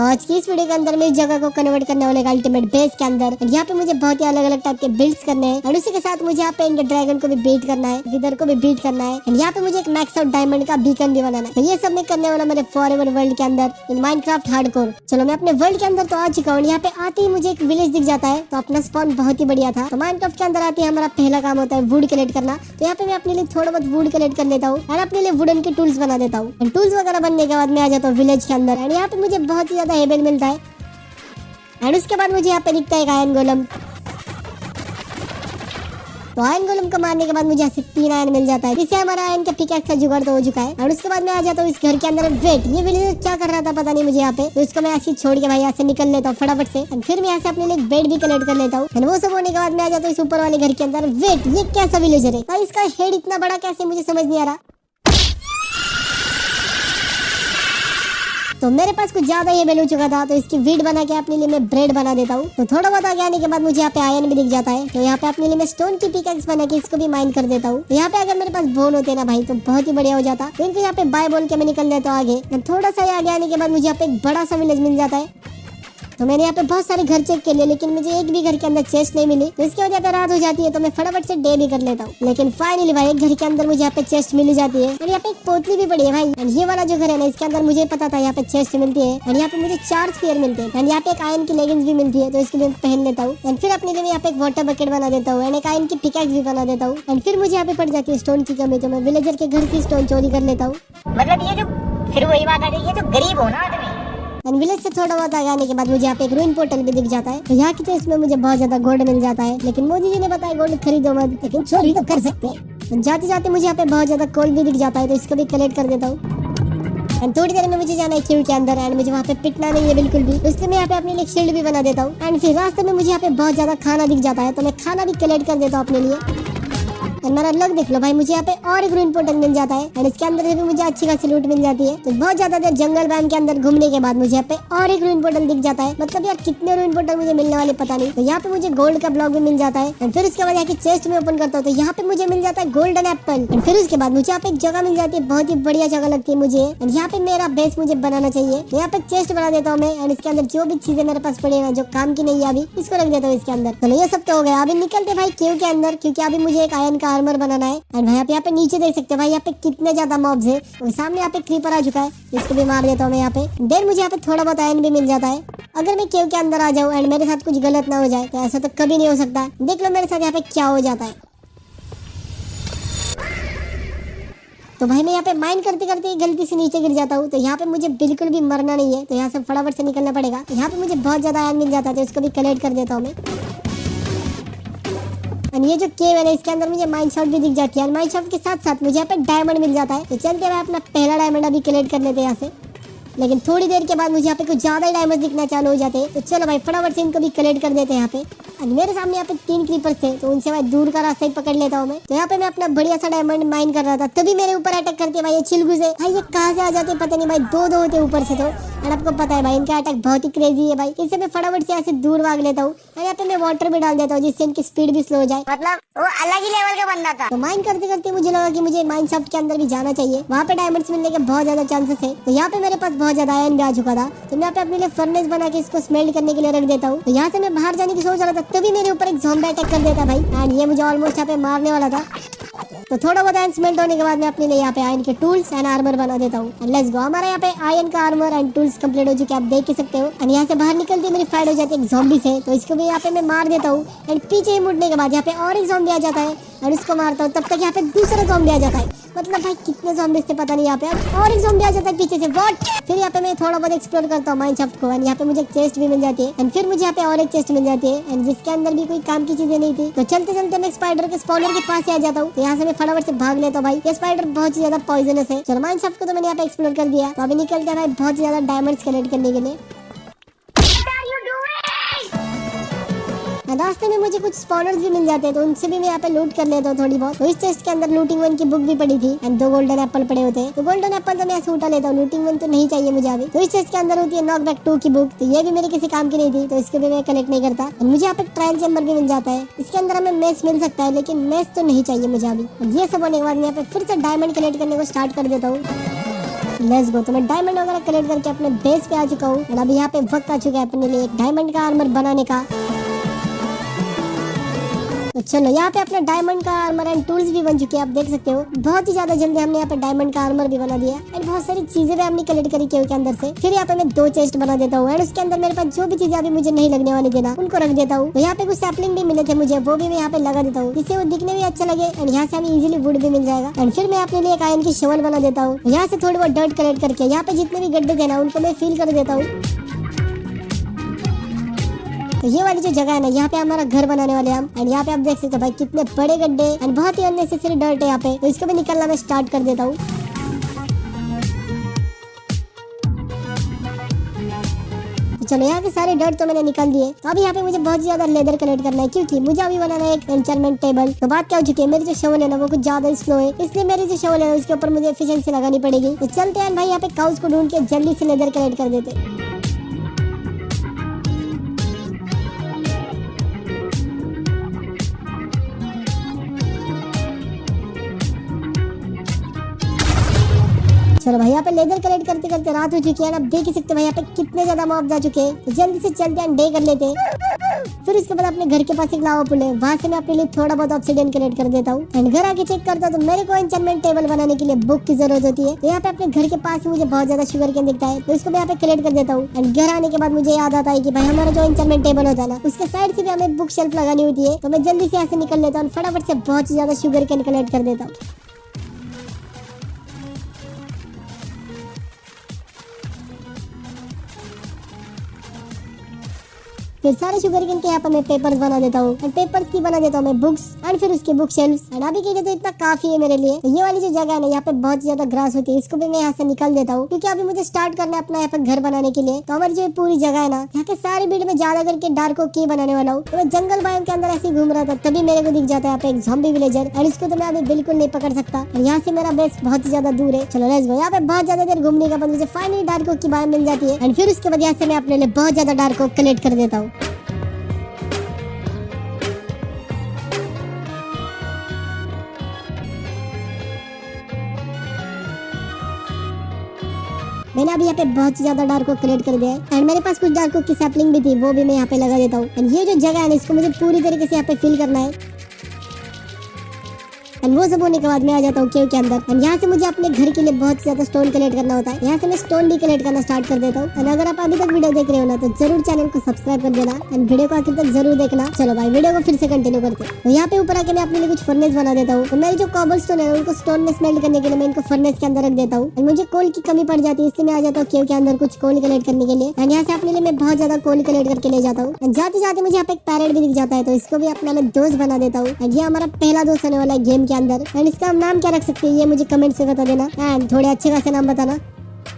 तो आज की इस वीडियो के अंदर मैं इस जगह को कन्वर्ट करने वाले अल्टीमेट बेस के अंदर यहाँ पे मुझे बहुत ही अलग अलग टाइप के बिल्ड्स करने हैं और उसी के साथ मुझे यहाँ पे इनके ड्रैगन को भी बीट करना है, विदर को भी बीट करना है और यहाँ पे मुझे एक मैक्स आउट डायमंड का बीकन भी बनाना है। तो ये सब मैं करने वाला मेरे फॉरएवर वर्ल्ड के अंदर इन माइनक्राफ्ट हार्डकोर। चलो मैं अपने वर्ल्ड के अंदर तो आ चुका हूँ। यहाँ पे आते ही मुझे एक विलेज दिख जाता है। तो अपना स्पॉन बहुत ही बढ़िया था। तो माइनक्राफ्ट के अंदर आते ही हमारा पहला काम होता है वुड कलेक्ट करना। तो यहाँ पे मैं अपने लिए थोड़ा बहुत वुड कलेक्ट कर लेता हूँ और अपने लिए वुडन के टूल्स बना देता हूँ। टूल्स वगैरह बनने के बाद मैं आ जाता हूँ विलेज के अंदर और यहाँ पे मुझे बहुत ही ज्यादा हेबल मिलता है। और उसके बाद मुझे यहाँ पे दिखता है आयरन गोलम। तो आयरन गोलम को मारने के बाद मुझे यहाँ से 3 आयरन मिल जाता है, जिससे हमारा आयरन का पिकैक्स का जुगाड़ तो हो चुका है। और उसके बाद मैं आ जाता हूँ इस घर के अंदर। वेट, ये विलेजर क्या कर रहा था पता नहीं मुझे यहाँ पे। तो इसको मैं ऐसे छोड़ के भाई यहाँ से निकल लेता हूँ फटाफट से। और फिर मैं यहाँ से अपने लिए बेड भी कलेक्ट कर लेता हूँ। वो सब होने के बाद मैं आ जाता हूँ इस ऊपर वाले घर के अंदर। वेट, ये कैसा विलेजर है भाई? इसका हेड इतना बड़ा कैसे, मुझे समझ नहीं आ रहा। तो मेरे पास कुछ ज्यादा ये हो चुका था। तो इसकी वीड बना के अपने लिए मैं ब्रेड बना देता हूँ। तो थोड़ा बहुत आगे आने के बाद मुझे यहाँ पे आयरन भी दिख जाता है। तो यहाँ पे अपने लिए मैं स्टोन की पिकैक्स बना के इसको भी माइन कर देता हूँ। तो यहाँ पे अगर मेरे पास बोन होते ना भाई तो बहुत ही बढ़िया हो जाता। तो इनको यहाँ पे बाय बोल के मैं निकल देता हूँ आगे। थोड़ा सा आगे आने के बाद मुझे यहाँ पे एक बड़ा सा विलेज मिल जाता है। तो मैंने यहाँ पे बहुत सारे घर चेक कर लिए, लेकिन मुझे एक भी घर के अंदर चेस्ट नहीं मिली। तो इसकी वजह पे रात हो जाती है। तो मैं फटाफट से डे भी कर लेता हूँ। लेकिन फाइनली भाई एक घर के अंदर मुझे यहाँ पे चेस्ट मिल जाती है और यहाँ पे एक पोटली भी पड़ी है भाई। और ये वाला जो घर है ना, इसके अंदर मुझे पता था यहाँ पे चेस्ट मिलती है और यहाँ पे मुझे 4 स्पीयर मिलते हैं। यहाँ पे एक आयरन की लेगिंग्स भी मिलती है, तो इसको मैं पहन लेता हूँ। एंड फिर अपने लिए यहाँ पे एक वाटर बकेट बना देता हूँ, एक आयरन की पिकैक्स भी बना देता हूँ। एंड फिर मुझे यहाँ पे पड़ जाती है स्टोन की कमी। तो मैं विलेजर के घर से स्टोन चोरी कर लेता हूँ। मतलब ये जो फिर वही बात आ रही है, जो गरीब हो ना आदमी। विलेज से थोड़ा बहुत आगे आने के बाद मुझे यहाँ पे एक रूइन पोर्टल भी दिख जाता है। तो यहाँ की चेस्ट में मुझे बहुत ज्यादा गोल्ड मिल जाता है, लेकिन मोदी जी ने बताया गोल्ड खरीदो मत, लेकिन चोरी तो कर सकते हैं। जाते जाते मुझे यहाँ पे बहुत ज्यादा कोल भी दिख जाता है, तो इसको भी कलेक्ट कर देता हूँ। एंड थोड़ी देर में मुझे जाना है क्यू के अंदर एंड मुझे वहाँ पे पिटना नहीं है बिल्कुल भी। इसलिए मैं यहाँ पे अपने लिए शील्ड भी बना देता हूँ। एंड फिर रास्ते में मुझे यहाँ पे बहुत ज्यादा खाना दिख जाता है, तो मैं खाना भी कलेक्ट कर देता हूँ अपने लिए। और मेरा लक देख लो भाई, मुझे यहाँ पे और एक रूइन पोर्टल मिल जाता है और इसके अंदर से भी मुझे अच्छी खासी लूट मिल जाती है। तो बहुत ज्यादा देर जंगल वैन के अंदर घूमने के बाद मुझे यहाँ पे और एक रूइन पोर्टल दिख जाता है। मतलब यार कितने रूइन पोर्टल मुझे मिलने वाले पता नहीं। तो यहाँ पे मुझे गोल्ड का ब्लॉक भी मिल जाता है और फिर उसके बाद यहाँ की चेस्ट में ओपन करता हूँ तो यहाँ पे मुझे मिल जाता है गोल्डन एप्पल। और फिर उसके बाद मुझे यहाँ पे एक जगह मिल जाती है, बहुत ही बढ़िया जगह लगती है मुझे। और यहाँ पे मेरा बेस मुझे बनाना चाहिए। यहाँ पे चेस्ट बना देता हूँ मैं और इसके अंदर जो भी चीजें मेरे पास पड़ी है ना, जो काम की नहीं है अभी, इसको रख देता हूँ इसके अंदर। चलो ये सब तो हो गया, अभी निकलते भाई क्यू के अंदर, क्योंकि अभी मुझे एक आयरन का आर्मर बनाना है। और भाई आप यहाँ पे नीचे देख सकते हैं भाई, यहाँ पे कितने ज्यादा मॉब्स है। और सामने यहाँ पे क्रीपर आ चुका है, इसको भी मार देता हूँ मैं यहाँ पे। देन मुझे यहाँ पे थोड़ा बहुत आयरन भी मिल जाता है। अगर मैं केव के अंदर आ जाऊँ एंड मेरे साथ कुछ गलत ना हो जाए, तो ऐसा तो कभी नहीं हो सकता। देख लो मेरे साथ यहाँ पे क्या हो जाता है। तो भाई मैं यहाँ पे माइन करते करते गलती से नीचे गिर जाता हूँ। तो यहाँ पे मुझे बिल्कुल भी मरना नहीं है, तो यहाँ से फटाफट से निकलना पड़ेगा। यहाँ पे मुझे बहुत ज्यादा आयरन मिल जाता है, तो इसको भी कलेक्ट कर देता हूँ मैं। और ये जो केव है ना, इसके अंदर मुझे माइन शॉट भी दिख जाती है और माइन शॉट के साथ साथ मुझे यहाँ पे डायमंड मिल जाता है। तो चलते हैं अपना पहला डायमंड अभी कलेक्ट कर लेते हैं यहाँ से। लेकिन थोड़ी देर के बाद मुझे यहाँ पे कुछ ज्यादा ही डायमंड दिखना चालू हो जाते हैं। तो चलो भाई फटाफट से इनको भी कलेक्ट कर देते हैं यहाँ पे। और मेरे सामने यहाँ पे 3 क्रीपर्स थे, तो उनसे मैं दूर का रास्ता ही पकड़ लेता हूँ मैं। तो यहाँ पे मैं अपना बढ़िया सा डायमंड माइन कर रहा था, तभी मेरे ऊपर अटैक करते भाई ये चिलगुज है। भाई ये कहाँ से आ जाते पता नहीं भाई, 2-2 होते ऊपर से। तो और आपको पता है भाई इनका अटैक बहुत ही क्रेजी है भाई। इससे मैं फटाफट से यहाँ से दूर भाग लेता हूँ और यहाँ पे मैं वाटर भी डाल देता हूँ, जिससे इनकी स्पीड भी स्लो हो जाए। मतलब वो अलग ही लेवल का बंदा था। तो माइन करते करते मुझे लगा कि मुझे माइन शॉप के अंदर भी जाना चाहिए, वहाँ पे डायमंड्स मिलने के बहुत ज्यादा चांसेस है। तो यहाँ पे मेरे पास बहुत ज्यादा आयरन भी आ चुका था। तो मैं यहाँ पे अपने लिए फर्नेस बना के इसको स्मेल्ट करने के लिए रख देता हूँ। तो यहाँ से मैं बाहर जाने की सोच रहा था, तभी मेरे ऊपर एक ज़ॉम्बी अटैक कर देता भाई एंड ये मुझे ऑलमोस्ट यहाँ पे मारने वाला था। तो थोड़ा बहुत आयरन स्मेल्ट होने के बाद मैं अपने लिए यहाँ पे आयरन के टूल्स एंड आर्मर बना देता हूँ। लेट्स गो, हमारा यहाँ पे आयरन का आर्मर एंड टूल्स कंप्लीट हो चुके हैं, आप देख ही सकते हो। और यहाँ से बाहर निकलती मेरी फाइट हो जाती है एक ज़ॉम्बी से, तो इसको भी यहाँ पे मैं मार देता हूँ। एंड पीछे ही मुड़ने के बाद यहाँ पे और एक ज़ॉम्बी आ जाता है और उसको मारता हूँ, तब तक यहाँ पे दूसरा ज़ॉम्बी आ जाता है। मतलब भाई कितने ज़ॉम्बीज़ थे पता नहीं। यहाँ पे और एक ज़ॉम्बी आ जाता है पीछे से, व्हाट। फिर यहाँ पे मैं थोड़ा बहुत एक्सप्लोर करता हूँ माइनक्राफ्ट को एंड यहाँ पे मुझे एक चेस्ट भी मिल जाती है। एंड फिर मुझे यहाँ पे और एक चेस्ट मिल जाती है एंड जिसके अंदर भी कोई काम की चीजें नहीं थी। तो चलते चलते मैं स्पाइडर के स्पॉनर के पास ही आ जाता हूँ। तो यहाँ से मैं फटाफट से भाग लेता हूँ भाई, ये स्पाइडर बहुत ही ज्यादा पॉइजनस है। चलो माइनक्राफ्ट को तो मैंने यहाँ पे एक्सप्लोर कर दिया। तो अभी निकलते हैं भाई बहुत ज्यादा डायमंड्स कलेक्ट करने के लिए। रास्ते में मुझे कुछ स्पॉनर्स भी मिल जाते हैं, तो उनसे भी मैं यहाँ पे लूट कर लेता हूँ थोड़ी बहुत। तो इस चेस्ट के अंदर लूटिंग वन की बुक भी पड़ी थी एंड 2 गोल्डन एप्पल पड़े होते हैं। तो गोल्डन एप्पल तो मैं ऐसे उठा लेता हूँ, लूटिंग वन तो नहीं चाहिए मुझे अभी। तो इस चेस्ट के अंदर होती है नॉकबैक 2 की बुक, तो ये भी मेरे किसी काम की नहीं थी, तो इसको भी मैं कलेक्ट नहीं करता। मुझे यहाँ पे ट्रायल चैम्बर भी मिल जाता है, इसके अंदर हमें मेस मिल सकता है, लेकिन मेस तो नहीं चाहिए मुझे अभी। ये सब होने के बाद मैं यहाँ पे फिर से डायमंड कलेक्ट करने को स्टार्ट कर देता हूँ। Let's go. तो मैं डायमंड वगैरह कलेक्ट करके अपने बेस पे आ चुका हूँ और अभी यहाँ पे वक्त आ चुका है अपने लिए एक डायमंड का आर्मर बनाने का। तो चलो यहाँ पे अपना डायमंड का आर्मर एंड टूल्स भी बन चुके हैं, आप देख सकते हो। बहुत ही ज्यादा जल्दी हमने यहाँ पे डायमंड का आर्मर भी बना दिया एंड बहुत सारी चीजें भी हमने कलेक्ट करी केव के अंदर से। फिर यहाँ पे मैं 2 चेस्ट बना देता हूँ एंड उसके अंदर मेरे पास जो भी चीजें अभी मुझे नहीं लगने वाली देना उनको रख देता हूँ। तो यहाँ पे कुछ सैपलिंग भी मिले थे मुझे, वो भी मैं यहाँ पे लगा देता हूँ जिससे वो दिखने भी अच्छा लगे एंड यहाँ से हमें इजिली वुड भी मिल जाएगा। एंड फिर मैं अपने लिए एक आयरन की शवल बना देता हूँ। यहाँ से थोड़ी बहुत डर्ट कलेक्ट करके यहाँ पे जितने भी गड्ढे थे ना उनको मैं फिल कर देता हूँ। तो ये वाली जो जगह है ना, यहाँ पे हमारा घर बनाने वाले हम एंड यहाँ पे आप देख सकते हो भाई कितने बड़े गड्ढे एंड बहुत ही अननेसेसरी डर्ट है यहाँ पे। तो इसको भी निकलना मैं स्टार्ट कर देता हूँ। तो चलो यहाँ के सारे डर्ट तो मैंने निकाल दिए। तो अभी यहाँ पे मुझे बहुत ज्यादा लेदर कलेक्ट करना है क्योंकि मुझे अभी बनाना है एक एन्चेंटमेंट टेबल। तो बात क्या हो चुकी है, मेरी जो शवल है ना वो कुछ ज्यादा स्लो है, इसलिए मेरी जो शवल है ना उसके ऊपर मुझे एफिशिएंसी लगानी पड़ेगी। तो चलते हैं भाई यहाँ पे काउस को ढूंढ के जल्दी से लेदर कलेक्ट कर देते। चलो भाई यहाँ पे लेदर कलेक्ट करते करते रात हो चुकी है। अब देख ही सकते हो भाई यहाँ पे कितने ज्यादा मॉब जा चुके हैं। तो जल्दी से चलते हैं डे कर लेते हैं। फिर उसके बाद अपने घर के पास एक लावा पुल है, वहां से मैं अपने लिए थोड़ा बहुत ऑब्सिडियन कलेक्ट कर देता हूँ एंड घर आके चेक करता हूँ तो मेरे को एन्चेंटमेंट टेबल बनाने के लिए बुक की जरूरत होती है। तो यहाँ पे अपने घर के पास मुझे बहुत ज्यादा शुगर केन दिखता है, तो इसको मैं यहाँ पे कलेक्ट कर देता हूँ। एंड घर आने के बाद मुझे याद आता है कि भाई हमारा जो एन्चेंटमेंट टेबल होता है ना उसके साइड से भी हमें बुक शेल्फ लगानी होती है। तो मैं जल्दी से यहाँ से निकल लेता हूँ, फटाफट से बहुत ज्यादा शुगर केन कलेक्ट कर देता हूँ। फिर सारे शुगर केन के यहाँ पर मैं पेपर्स बना देता हूँ और पेपर्स की बना देता हूँ मैं बुक्स एंड फिर उसके बुक शेल्फ्स। एंड अभी के लिए तो इतना काफी है मेरे लिए। तो ये वाली जो जगह है ना यहाँ पे बहुत ज्यादा ग्रास होती है, इसको भी मैं यहाँ से निकाल देता हूँ क्योंकि अभी मुझे स्टार्ट करना है अपना यहाँ पे घर बनाने के लिए। तो हमारी जो पूरी जगह है ना यहाँ के सारे बीट में ज्यादा करके डार्क की बनाने वाला हूँ। तो मैं जंगल बायोम के अंदर ऐसे ही घूम रहा था तभी मेरे को दिख जाता है यहाँ पे एक ज़ॉम्बी विलेजर और इसको तो मैं अभी बिल्कुल नहीं पकड़ सकता। यहाँ से मेरा बेस बहुत ही ज्यादा दूर है। चलो लेट्स गो। यहाँ पे बहुत ज्यादा देर घूमने के बाद मुझे फाइनली डार्क की बायोम मिल जाती है एंड फिर उसके बाद यहाँ से मैं अपने लिए बहुत ज्यादा डार्क कलेक्ट कर देता हूँ। मैंने अभी यहाँ पे बहुत ज्यादा डार्क को कलेक्ट कर दिया है एंड मेरे पास कुछ डार्क की सैपलिंग भी थी, वो भी मैं यहाँ पे लगा देता हूँ। एंड ये जो जगह है ना इसको मुझे पूरी तरीके से यहाँ पे फिल करना है एंड वो सब होने के बाद मैं आ जाता हूँ केव के अंदर। एंड यहाँ से मुझे अपने घर के लिए बहुत ज्यादा स्टोन कलेक्ट करना होता है। यहाँ से मैं स्टोन भी कलेक्ट करना स्टार्ट कर देता हूँ। एंड अगर आप अभी तक वीडियो देख रहे हो ना तो जरूर चैनल को सब्सक्राइब कर देना एंड वीडियो को आखिर तक जरूर देखना। चलो भाई वीडियो को फिर से कंटिन्यू करते हैं। तो यहाँ पे ऊपर आके मैं अपने लिए कुछ फर्नेस बना देता हूँ। तो मेरी जो कॉबल स्टोन है उनको स्टोन में स्मेल्ट करने के लिए मैं इनको फर्नेस के अंदर रख देता हूँ। एंड मुझे कोल की कमी पड़ जाती है इसलिए मैं आ जाता हूँ केव के अंदर कुछ कोल कलेक्ट करने के लिए। एंड यहाँ से अपने लिए मैं बहुत ज्यादा कोल कलेक्ट करके ले जाता हूँ। एंड जाते जाते मुझे यहाँ पे एक पैरेट भी दिख जाता है, तो इसको भी अपना मैं दोस्त बना देता हूँ। एंड ये हमारा पहला दोस्त होने वाला है गेम के अंदर। एंड इसका हम नाम क्या रख सकते हैं ये मुझे कमेंट से बता देना एंड थोड़े अच्छे खासे नाम बताना।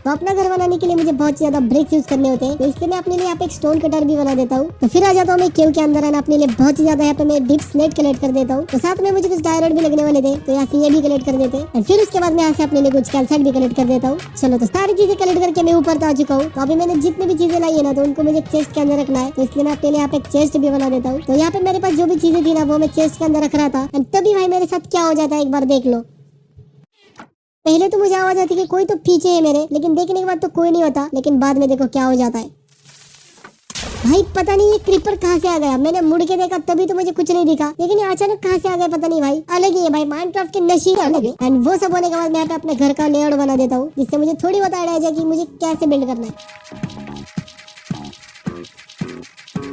तो अपना घर बनाने के लिए मुझे बहुत ज्यादा ब्रिक्स यूज करने होते हैं, तो इसलिए मैं अपने लिए यहाँ पे एक स्टोन कटर भी बना देता हूँ। तो फिर आ जाता हूँ मैं केव के अंदर एंड अपने लिए बहुत ही ज्यादा यहाँ पे मैं डीप स्लेट कलेक्ट कर देता हूँ। तो साथ में मुझे कुछ डायमंड भी लगने वाले थे, तो यहाँ से ये भी कलेक्ट कर देते हैं। फिर उसके बाद मैं यहाँ से अपने लिए कुछ कैल्साइट भी कलेक्ट कर देता हूँ। चलो तो सारी चीजें कलेक्ट करके मैं ऊपर आ चुका हूँ। तो अभी मैंने जितनी भी चीजें लाई है ना तो उनको मुझे चेस्ट के अंदर रखना है, तो इसलिए मैं अपने लिए यहाँ पे एक चेस्ट भी बना देता हूँ। तो यहाँ पे मेरे पास जो भी चीजें थी ना वो मैं चेस्ट के अंदर रख रहा था एंड तभी भाई मेरे साथ क्या हो जाता है एक बार देख लो। पहले तो मुझे आवाज आती कि कोई तो पीछे है मेरे, लेकिन देखने के बाद तो कोई नहीं होता। लेकिन बाद में देखो क्या हो जाता है भाई, पता नहीं ये क्रीपर कहाँ से आ गया। मैंने मुड़ के देखा तभी तो मुझे कुछ नहीं दिखा, लेकिन ये अचानक कहाँ से आ गया पता नहीं भाई। अलग ही है भाई, माइनक्राफ्ट के नशीब अलग है। एंड वो सब होने के बाद मैं यहाँ पे अपने घर का लेआउट बना देता हूँ जिससे मुझे थोड़ी बहुत आइडिया आ जाए कि मुझे कैसे बिल्ड करना है।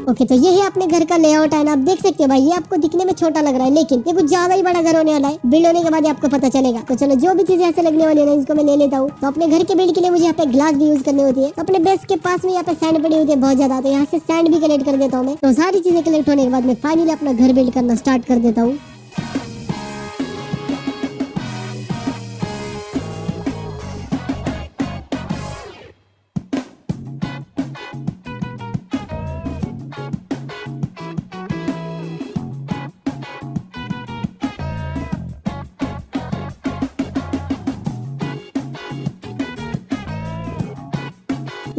ओके तो ये है अपने घर का लेआउट है ना, आप देख सकते हो भाई ये आपको दिखने में छोटा लग रहा है लेकिन ये कुछ ज्यादा ही बड़ा घर होने वाला है। बिल्ड होने के बाद आपको पता चलेगा। तो चलो जो भी चीजें ऐसे लगने वाली है ना इसको मैं ले लेता हूँ। तो अपने घर के बिल्ड के लिए मुझे यहाँ पे ग्लास भी यूज करनी होती है। तो अपने बेस के पास में यहाँ पे सैंड पड़ी होती है बहुत ज्यादा, तो यहाँ से सैंड भी कलेक्ट कर देता हूँ मैं। तो सारी चीजें कलेक्ट होने के बाद मैं फाइनली अपना घर बिल्ड करना स्टार्ट कर देता हूँ।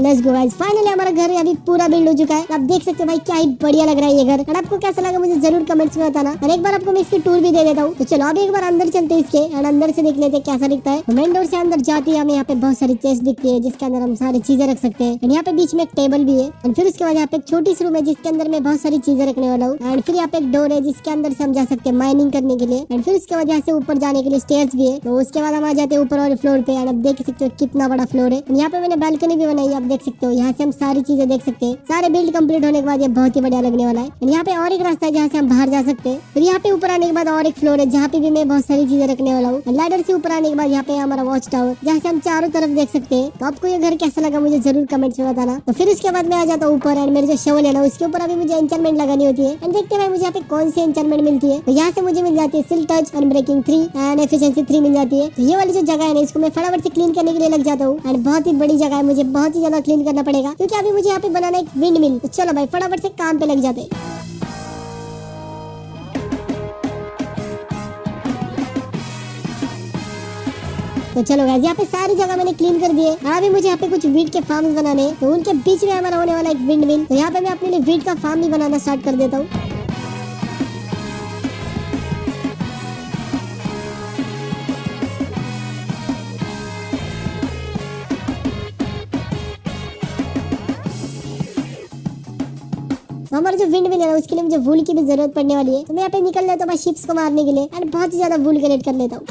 लेट्स गो गाइस, फाइनली हमारा घर अभी पूरा बिल्ड हो चुका है। आप देख सकते हो भाई क्या ही बढ़िया लग रहा है ये घर। और आपको कैसा लगा मुझे जरूर कमेंट्स में बताना। और एक बार आपको मैं इसकी टूर भी दे देता हूँ। तो चलो अभी एक बार अंदर चलते हैं इसके, और अंदर से देख लेते हैं कैसा दिखता है। मेन डोर से अंदर जाते ही हमें यहाँ पे बहुत सारी चेस्ट दिखती है जिसके अंदर हम सारी चीजें रख सकते हैं। और यहाँ पे बीच में एक टेबल भी है। और फिर उसके बाद यहाँ पे एक छोटी सी रूम है जिसके अंदर मैं बहुत सारी चीजें रखने वाला हूँ। एंड फिर यहाँ पे एक डोर है जिसके अंदर से हम जा सकते हैं माइनिंग करने के लिए। एंड फिर उसके बाद यहाँ से ऊपर जाने के लिए स्टेयर्स भी है। तो उसके बाद हम आ जाते हैं ऊपर वाले फ्लोर पे। आप देख सकते हो कितना बड़ा फ्लोर है। यहाँ पे मैंने बालकनी भी बनाई है, आप देख सकते हो। यहाँ से हम सारी चीजें देख सकते हैं। सारे बिल्ड कंप्लीट होने के बाद ये बहुत ही बढ़िया लगने वाला है। यहाँ पे और एक रास्ता है जहाँ से हम बाहर जा सकते हैं। फिर यहाँ पे ऊपर आने के बाद और एक फ्लोर है जहाँ पे भी मैं बहुत सारी चीजें रखने वाला हूँ। लैडर से ऊपर आने के बाद यहाँ पे हमारा वॉच टावर जहाँ से हम चारों तरफ देख सकते हैं। तो आपको ये घर कैसा लगा मुझे जरूर कमेंट्स में बताना। तो फिर उसके बाद मैं आ जाता हूँ ऊपर। एंड मेरे जो शवल है ना उसके ऊपर अभी मुझे एंचरमेंट लगानी होती है। एंड देखते हैं मुझे यहाँ पे कौन सी एंचरमेंट मिलती है। तो यहाँ से मुझे मिल जाती है सिल टच, अनब्रेकिंग 3 एंड एफिशिएंसी 3 मिल जाती है। तो ये वाली जो जगह है ना इसको मैं फटाफट से क्लीन करने के लिए लग जाता हूँ। एंड बहुत ही बड़ी जगह है, मुझे बहुत ही ज्यादा क्लीन करना पड़ेगा क्योंकि अभी मुझे यहाँ पे बनाना एक विंड मिल। तो चलो भाई फटाफट से काम पे लग जाते हैं। तो चलो गाइस यहाँ पे सारी जगह मैंने क्लीन कर दिए। अभी मुझे यहाँ पे कुछ वीट के फार्म्स बनाने हैं। तो उनके बीच में हमारा होने वाला एक विंड मिल। तो यहाँ पे मैं अपने लिए वीट का फार्म भी बनाना स्टार्ट कर देता हूँ। तो हमारा जो विंड मिल है ना उसके लिए मुझे वूल की भी जरूरत पड़ने वाली है। तो मैं यहाँ पे निकल लेता हूँ शिप्स को मारने के लिए। एंड बहुत ही ज्यादा वूल कलेक्ट कर लेता हूँ।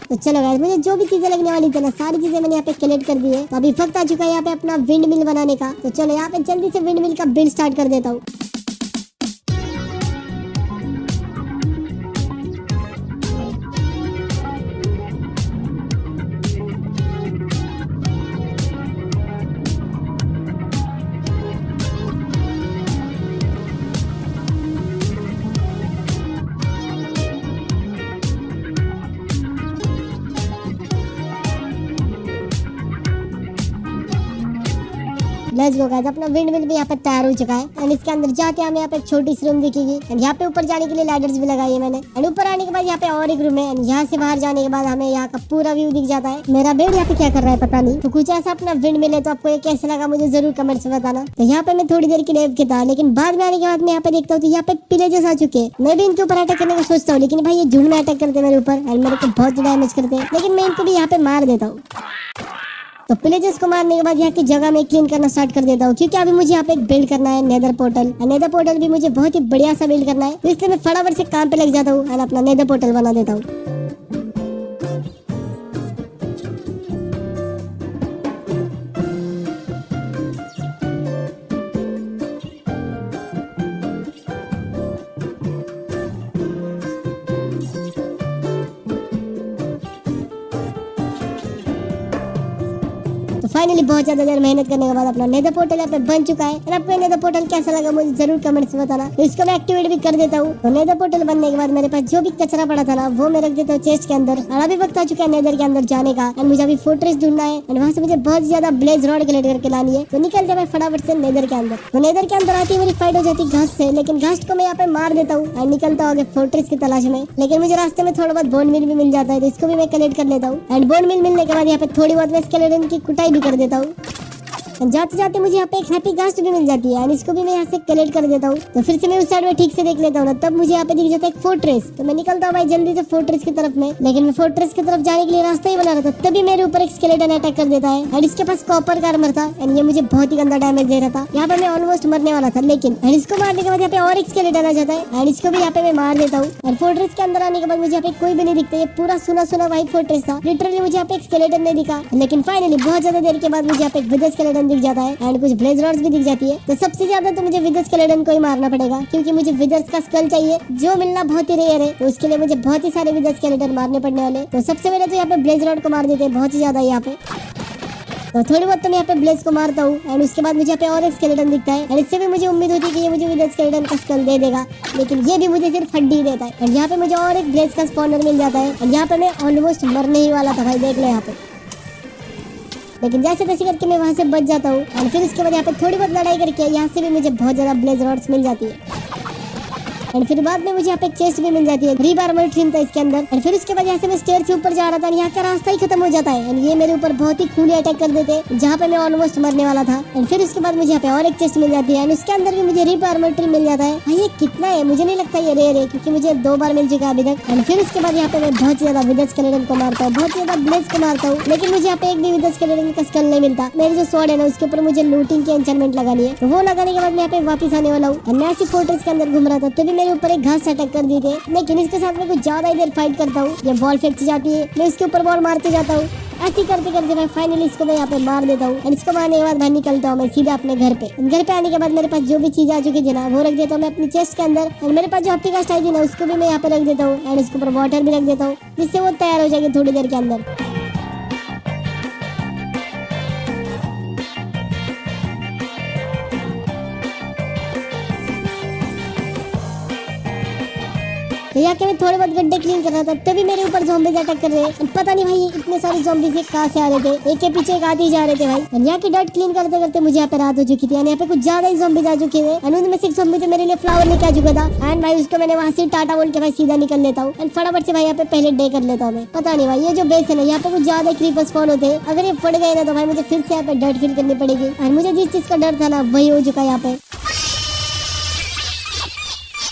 तो चलो गाइस मुझे जो भी चीजें लगने वाली थी ना सारी चीजें मैंने यहाँ पे कलेक्ट कर दी है। तो अभी वक्त आ चुका है यहाँ पे अपना विंड मिल बनाने का। तो चलो यहाँ पे जल्दी से विंड मिल का बिल्ड स्टार्ट कर देता हूँ। लेट्स गो गाइस, अपना विंड मिल भी यहाँ पे तैयार हो चुका है। एंड इसके अंदर जाते हैं हमें यहाँ पे एक छोटी सी रूम दिखेगी। एंड यहाँ पे ऊपर जाने के लिए लैडर्स भी लगाई है मैंने। एंड ऊपर आने के बाद यहाँ पे और एक रूम है। एंड यहाँ से बाहर जाने के बाद हमें यहाँ का पूरा व्यू दिख जाता है। मेरा बेड यहाँ पे क्या कर रहा है पता नहीं। तो कुछ ऐसा अपना विंड मिल है। तो आपको ये कैसा लगा मुझे जरूर कमेंट्स में बताना। तो यहाँ पे मैं थोड़ी देर के लिए के था, लेकिन बाद में आने के बाद मैं यहाँ पे देखता हूँ तो यहाँ पे पिलेजर्स आ चुके हैं। मैं भी इनके ऊपर अटैक करने का सोचता हूँ, लेकिन भाई ये झुंड में अटैक करते हैं मेरे ऊपर। एंड मेरे को बहुत डैमेज करते हैं, लेकिन मैं इनको भी यहाँ पे मार देता हूँ। तो पिलेजर्स को मारने के बाद यहाँ की जगह में क्लीन करना स्टार्ट कर देता हूँ क्योंकि अभी मुझे यहाँ पे एक बिल्ड करना है नेदर पोर्टल। नेदर पोर्टल भी मुझे बहुत ही बढ़िया सा बिल्ड करना है। तो इसलिए मैं फटाफट से काम पे लग जाता हूँ और अपना नेदर पोर्टल बना देता हूँ। तो फाइनली बहुत ज्यादा देर मेहनत करने के बाद अपना नेदर पोर्टल यहाँ पे बन चुका है। और आपको नेदर पोर्टल कैसा लगा मुझे जरूर कमेंट्स में बताना। तो इसको मैं एक्टिवेट भी कर देता हूँ। तो नेदर पोर्टल बनने के बाद मेरे पास जो भी कचरा पड़ा था ना वो मैं रख देता हूँ चेस्ट के अंदर। और अभी वक्त आ चुका है नेदर के अंदर जाने का। एंड मुझे अभी फोर्ट्रेस ढूंढना है। एंड वहाँ से मुझे बहुत ज्यादा ब्लेज रॉड कलेक्ट करके लानी है। तो निकलते मैं फटाफट से नेदर के अंदर। तो नेदर के अंदर आती मेरी फाइट हो जाती घास से, लेकिन घास को मैं यहाँ पे मार देता हूँ और निकलता हूँ फोर्ट्रेस की तलाश में। लेकिन मुझे रास्ते में थोड़ा बहुत बोन मिल भी मिल जाता है, तो इसको भी मैं कलेक्ट कर लेता हूँ। एंड बोन मिल मिलने के बाद यहाँ पे थोड़ी बहुत मैं स्केलेटन की कुटाई भी कर देता हूँ। जाते जाते मुझे यहाँ पे एक हैप्पी घास भी मिल जाती है। इसको भी मैं यहाँ से कलेक्ट कर देता हूँ। तो फिर से मैं उस साइड में ठीक से देख लेता हूँ ना, तब मुझे यहाँ पे दिख जाता है एक फोर्ट्रेस। तो मैं निकलता हूँ भाई जल्दी से फोर्ट्रेस की तरफ में। लेकिन मैं फोर्ट्रेस की तरफ जाने के लिए रास्ता ही बना रहा था, तभी मेरे ऊपर एक स्केलेटन अटैक कर देता है। और इसके पास कॉपर का आर्मर था। एंड ये मुझे बहुत ही गंदा डैमेज दे रहा था। यहाँ पे मैं ऑलमोस्ट मरने वाला था, लेकिन इसको मारने के बाद यहाँ पे और एक स्केलेटन आ जाता है। एंड इसको भी यहाँ पे मैं मार देता हूँ। और फोर्ट्रेस के अंदर आने के बाद मुझे यहाँ पे कोई भी नहीं दिखता। ये पूरा सुना सुना वाइट फोर्ट्रेस था। लिटरली मुझे यहाँ पे एक स्केलेटन नहीं दिखा। लेकिन फाइनली बहुत ज्यादा देर के बाद मुझे यहाँ पे एक विदर स्केलेटन दिख जाता है। एंड कुछ ब्लेज रॉड्स भी दिख जाती है। तो सबसे ज्यादा तो मुझे विदर स्केलेटन को ही मारना पड़ेगा क्योंकि मुझे विदर्स का स्कल चाहिए जो मिलना बहुत ही रेयर है। तो उसके लिए मुझे बहुत ही सारे विदर स्केलेटन मारने पड़ने वाले। तो सबसे पहले तो यहाँ पे ब्लेज रॉड को मार देते हैं बहुत ही ज्यादा यहाँ पे। तो थोड़ी बहुत तो मैं यहाँ पे ब्लेज को मारता हूँ। एंड उसके बाद मुझे यहाँ पे और एक स्केलेटन दिखता है। एंड इससे भी मुझे उम्मीद होती है कि ये मुझे विदर स्केलेटन का स्कल दे देगा, लेकिन ये भी मुझे सिर्फ हड्डी देता है। एंड यहाँ पे मुझे और एक ब्लेज का स्पॉनर मिल जाता है। एंड यहाँ पे मैं ऑलमोस्ट मरने ही वाला था भाई, देख लो यहाँ पे। लेकिन जैसे तैसे करके मैं वहाँ से बच जाता हूँ। और फिर उसके बाद यहाँ पे थोड़ी बहुत लड़ाई करके यहाँ से भी मुझे बहुत ज्यादा ब्लेज रॉड्स मिल जाती है। एंड फिर बाद में मुझे यहाँ पे एक चेस्ट भी मिल जाती है, रीप आर्मर ट्रिम था इसके अंदर। एंड फिर उसके बाद यहाँ से मैं स्टेयर से ऊपर जा रहा था, यहाँ का रास्ता ही खत्म हो जाता है एंड ये मेरे ऊपर बहुत ही कूली अटैक कर देते, जहाँ पे मैं ऑलमोस्ट मरने वाला था। एंड फिर उसके बाद मुझे यहाँ पे और एक चेस्ट मिल जाती है एंड उसके अंदर भी मुझे रीप आर्मर ट्रिम मिल जाता है। भाई ये कितना है, मुझे नहीं लगता ये रेयर है, क्योंकि मुझे 2 बार मिल चुका है अभी तक। एंड फिर उसके बाद यहाँ पे मैं बहुत ज्यादा विदर स्केलेटन को मारता हूँ, बहुत ज्यादा ब्लेड्स को मारता हूँ, लेकिन मुझे यहाँ पे एक भी विदर स्केलेटन का स्कल नहीं मिलता। मेरी जो स्वॉर्ड है ना उसके ऊपर मुझे लूटिंग की एन्चेंटमेंट लगानी है, तो वो लगाने के बाद मैं यहाँ पे वापस आने वाला हूँ। मैं ऐसी फोर्ट्रेस के अंदर घूम रहा था तभी मेरे ऊपर एक घास अटैक कर दी थी, लेकिन इसके साथ मैं कुछ ज्यादा ही देर फाइट करता हूँ। ये बॉल फेंकती जाती है, मैं उसके ऊपर बॉल मारते जाता हूँ, ऐसे करते करते मैं फाइनली इसको मैं यहाँ पे मार देता हूँ। और इसको मारने के बाद मैं निकलता हूँ मैं सीधा अपने घर पे। घर पे आने के बाद मेरे पास जो भी चीज आ चुकी थी ना वो रख देता हूँ मैं अपनी चेस्ट के अंदर। और मेरे पास जो हप्पी कास्ट आई थी ना उसको भी मैं यहाँ पे रख देता हूँ एंड उसके ऊपर वाटर भी रख देता हूँ, जिससे वो तैयार हो जाएगी थोड़ी देर के अंदर। तो यहाँ के मैं थोड़े बहुत गड्ढे क्लीन कर रहा था तभी मेरे ऊपर ज़ॉम्बीज अटैक कर रहे हैं। पता नहीं भाई ये इतने सारे ज़ॉम्बीज कहाँ से आ रहे थे, एक के पीछे एक आते ही जा रहे थे भाई। और यहाँ की डर्ट क्लीन करते करते मुझे यहाँ पे रात हो चुकी थी, यहाँ पे कुछ ज्यादा ही ज़ॉम्बीज आ चुके थे। उनमें से एक ज़ॉम्बी तो मेरे लिए फ्लावर लेके आ चुका था एंड भाई उसको मैंने वहाँ से टाटा बोल के भाई सीधा निकल लेता हूँ एंड फटाफट से भाई यहाँ पे पहले डे कर लेता हूँ मैं। पता नहीं भाई ये जो बेस है ना यहाँ पे कुछ ज्यादा क्रीपर्स स्पॉन होते हैं, अगर ये फट गए ना तो भाई मुझे फिर से यहाँ पे डर्ट फिल करनी पड़ेगी और मुझे जिस चीज का डर था ना वही हो चुका है यहाँ पे।